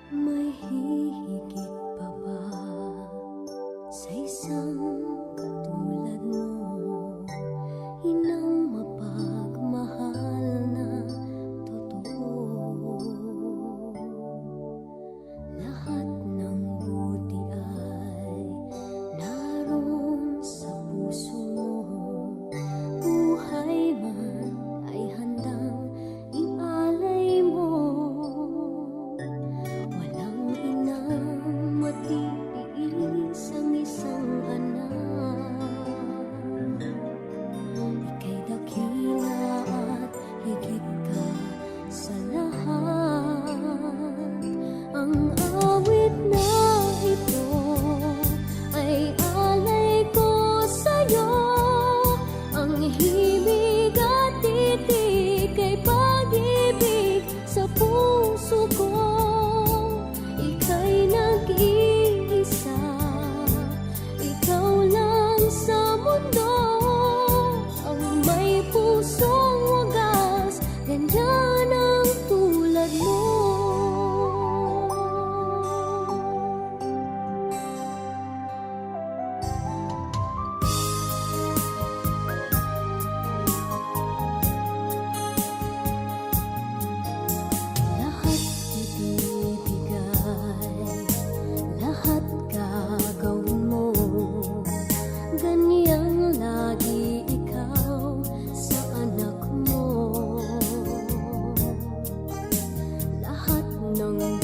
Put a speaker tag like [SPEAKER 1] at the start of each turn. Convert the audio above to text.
[SPEAKER 1] May hihigit pa ba sa isang katulad mo? Inang mapagmahal na totoo. Lahat ng buti ay naroon sa puso mo. Buhay man ay handang ialay mo. Walang inang matiis ang isang anak. Ika'y dakila at higit ka sa lahat. Ang awit na ito ay alay ko sa'yo. Ang himig at titig ay pag-ibig sa puso ko. Ika'y nag-iisa, ikaw lang sa mundo. Ang may pusong wagas, ganyan ang tulad mo. Lahat ibibigay, lahat gagawin mo. Ganyang lagi ikaw sa anak mo. Lahat ng